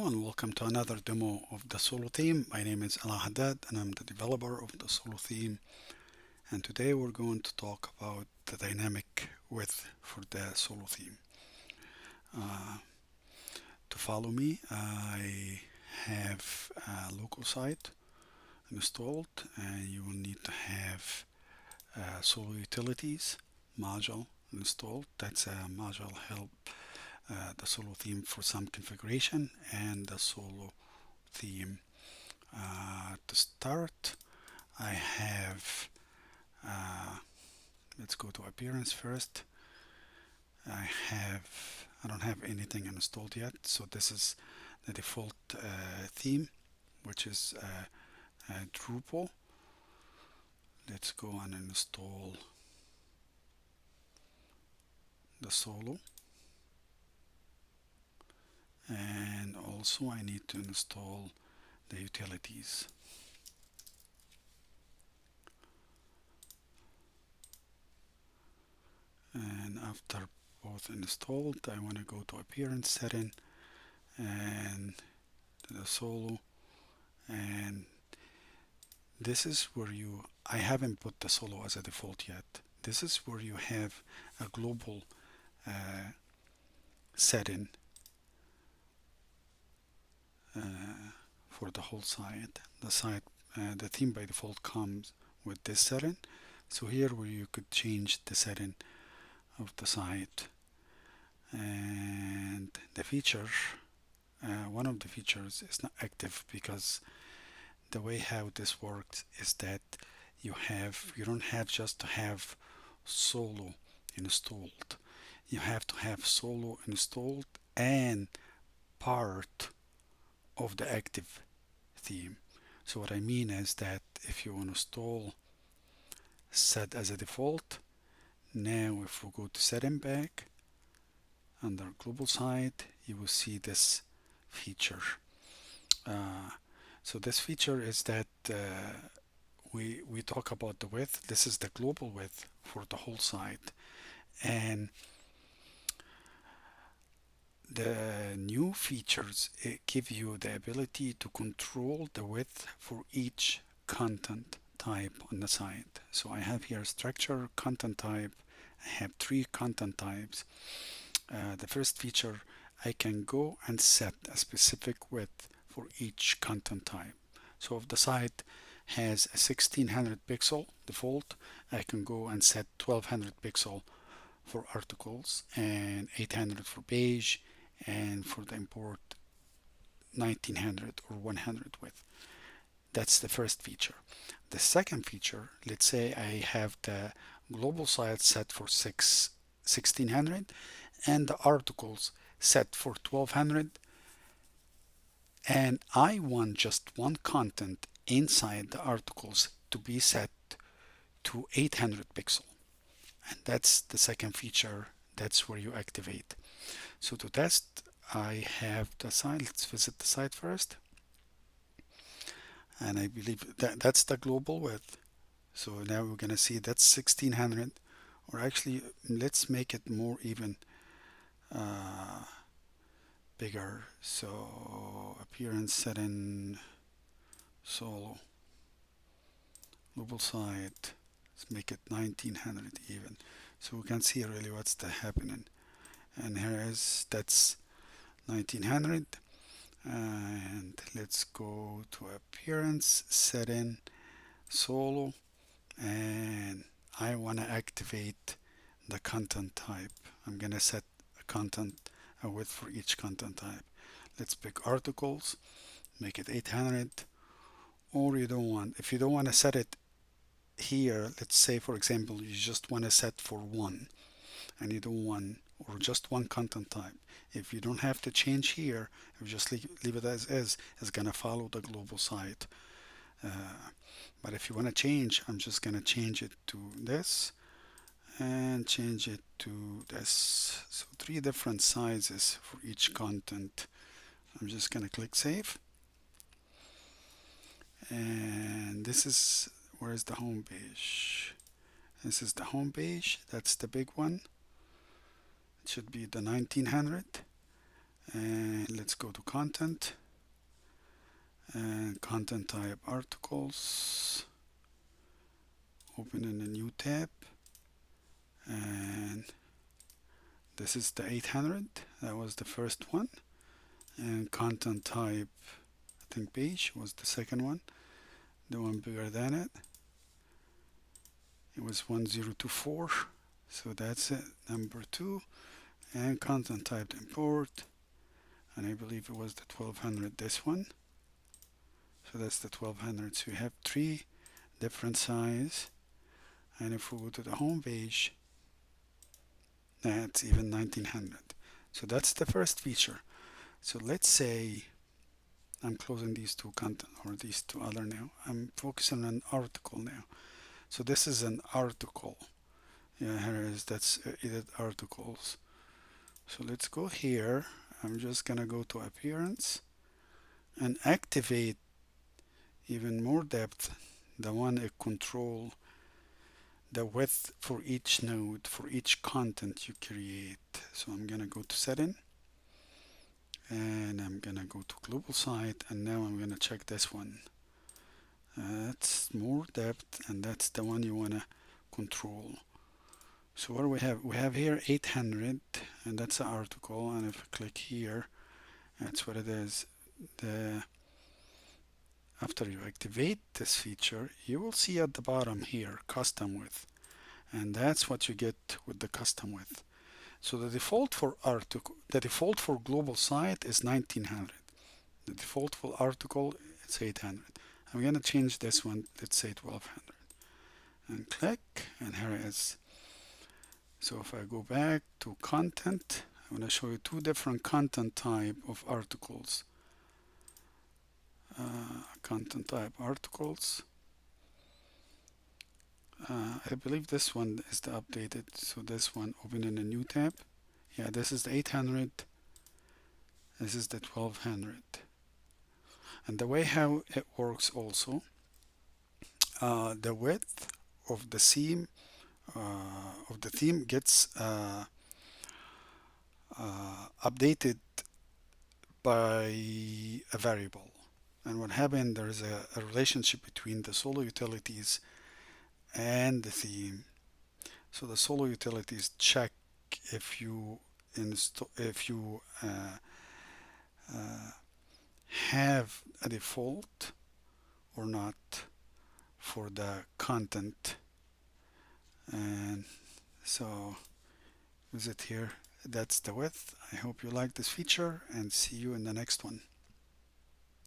And welcome to another demo of the Solo theme. My name is Ala Haddad and I'm the developer of the Solo theme. And today we're going to talk about the dynamic width for the Solo theme. Uh, to follow me, I have a local site installed, and you will need to have Solo Utilities module installed. That's a module help the Solo theme for some configuration and the Solo theme. To start, I have, uh, let's go to appearance first. I don't have anything installed yet, so this is the default theme, which is Drupal. Let's go and install the Solo. And also I need to install the utilities. And after both installed, I want to go to appearance setting and the Solo, and this is where I haven't put the Solo as a default yet. This is where you have a global setting for the whole site. The theme by default comes with this setting. So here where you could change the setting of the site, and the feature, one of the features is not active because the way how this works is that you don't have just to have Solo installed. You have to have Solo installed and part of the active theme. So what I mean is that if you install set as a default, now if we go to setting back under global site, you will see this feature. Uh, so this feature is that we talk about the width. This is the global width for the whole site, and the new features give you the ability to control the width for each content type on the site. So I have here structure, content type. I have three content types. The first feature, I can go and set a specific width for each content type. So if the site has a 1600 pixel default, I can go and set 1200 pixel for articles and 800 for page, and for the import 1900 or 100 width. That's the first feature. The second feature, let's say I have the global site set for 1600 and the articles set for 1200, and I want just one content inside the articles to be set to 800 pixel. And that's the second feature. That's where you activate. So to test, I have the site. Let's visit the site first. And I believe that's the global width. So now we're going to see that's 1600, or actually let's make it more even bigger. So appearance setting, Solo, global site, let's make it 1900 even. So we can see really what's happening. And here is, that's 1900. And let's go to appearance setting, Solo, and I want to activate the content type. I'm going to set a width for each content type. Let's pick articles, make it 800, or if you don't want to set it here, let's say for example you just want to set for one, and you don't want, or just one content type. If you don't have to change here, if you just leave it as is, it's gonna follow the global site. But if you want to change, I'm just gonna change it to this and change it to this. So three different sizes for each content. I'm just gonna click save, and this is, where's the home page? This is the home page. That's the big one. It should be the 1900. And let's go to content and content type articles. Open in a new tab, and this is the 800. That was the first one. And content type, I think page was the second one, the one bigger than it. It was 1024. So that's it, number 2. And content type import, and I believe it was the 1200, this one. So that's the 1200. So you have 3 different size. And if we go to the home page, that's even 1900. So that's the first feature. So let's say I'm closing these 2 content, or these 2 other now. I'm focusing on an article now. So this is an article. Yeah, here is, that's edit articles. So let's go here. I'm just gonna go to appearance and activate even more depth, the one that control the width for each node, for each content you create. So I'm gonna go to setting, and I'm gonna go to global site, and now I'm gonna check this one. That's more depth, and that's the one you wanna control. So what do we have? We have here 800, and that's an article. And if I click here, that's what it is. After you activate this feature, you will see at the bottom here custom width, and that's what you get with the custom width. So the default for global site is 1900. The default for article is 800. I'm gonna change this one. Let's say 1200, and click, and here it is. So if I go back to content, I'm gonna show you 2 different content type of articles. Content type articles. I believe this one is the updated. So this one, open in a new tab. Yeah, this is the 800. This is the 1200. And the way how it works also, the width of the theme gets updated by a variable. And what happened, there is a relationship between the solo utilities and the theme. So the solo utilities check if you have a default or not for the content. And so visit here. That's the width. I hope you like this feature, and see you in the next one.